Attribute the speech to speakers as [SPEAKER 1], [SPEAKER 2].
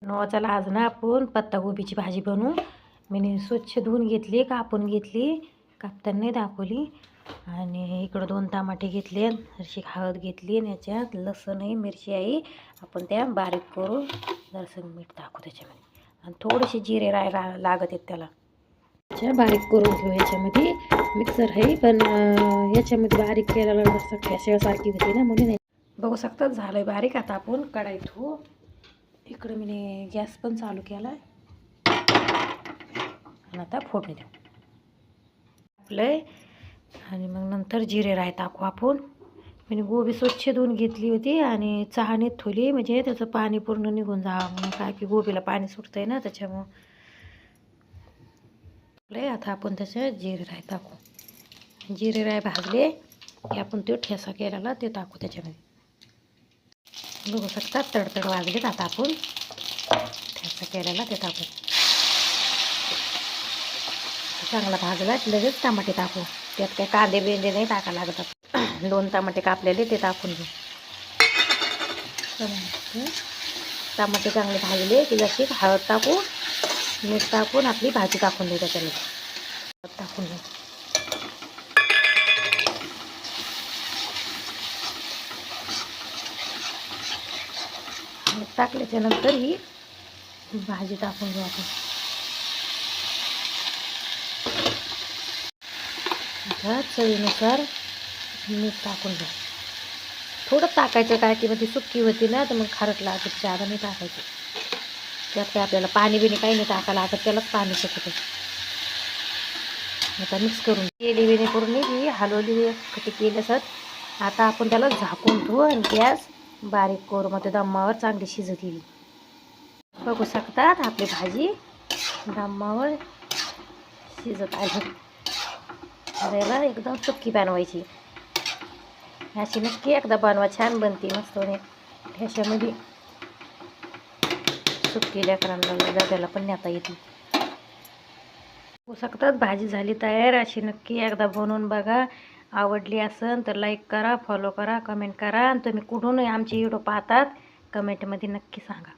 [SPEAKER 1] चला आज ना आपण पत्तागोबीची भाजी बनवू. मी स्वच्छ धुवून घेतली, कापून घेतली, कापताना नाही दाखवली. आणि इकडं 2 टमाटे घेतले, अशी हळद घेतली आणि याच्यात लसूण आहे, मिरची आहे. आपण त्या बारीक करून जरासं मीठ टाकू त्याच्यामध्ये आणि थोडेसे जिरे लागत आहेत त्याला. बारीक करून घेऊ. याच्यामध्ये मिक्सर आहे पण याच्यामध्ये बारीक केलेला जसं ठेस्यासारखी होती ना, म्हणून बघू शकतात झालंय बारीक. आता आपण कढई ठेवू. इकडे मी गॅस पण चालू केला आणि आता फोडणी देऊ आपलं. आणि मग नंतर जिरे राय टाकू आपण. मी गोबी स्वच्छ धुवून घेतली होती आणि चहाने ठेवली, म्हणजे त्याचं पाणी पूर्ण निघून जावं म्हणून. काय की गोबीला पाणी सुटतंय ना, त्याच्यामुळं. आता आपण त्याच्यात जिरे राय टाकू. जिरे राय भाजले की आपण तो ठेसा केलेला ते टाकू त्याच्यामध्ये. बघू शकतात तडतड वाजलेत. आता आपण ठेसा केलेला ते टाकू. चांगला भाजला लगेच टमाटे टाकू. त्यात काय कांदे बिंदे नाही टाका लागत. 2 टमाटे कापलेले ते टाकून घेऊ. टमाटे चांगले भाजले की जशी हळद टाकू, मीठ टाकून आपली भाजी टाकून देऊ त्याच्यामध्ये. टाकून घेऊ. टाकल्याच्या नंतर ही भाजी टाकून घेऊ आपण. आता चवीनुसार मीठ टाकून घ्या. थोडं टाकायचं, काय की मग ती सुक्की होती ना, तर मग खारट लागत. जादा नाही टाकायचं. त्यात काय आपल्याला पाणी बिणी काही नाही टाकायला लागत, त्यालाच पाणी सुकतं. आता मिक्स करून केली बिणी करून ही हलवली कटी केली असत. आता आपण त्याला झाकून ठेवू आणि गॅस बारीक करू. मग ते दमावर चांगली शिजत येईल. बघू शकतात आपली भाजी दमावर शिजत आली. त्याला एकदम सुक्की बनवायची. अशी नक्की एकदा बनवा, छान बनते मस्त. ह्याच्यामध्ये सुक्की लेकरांना डब्याला पण नेता येते. बघू शकतात भाजी झाली तयार. अशी नक्की एकदा बनवून बघा. आवडली असेल तर लाईक करा, फॉलो करा, कमेंट करा. आणि तुम्ही कुठून आमची व्हिडिओ पाहतात कमेंटमध्ये नक्की सांगा.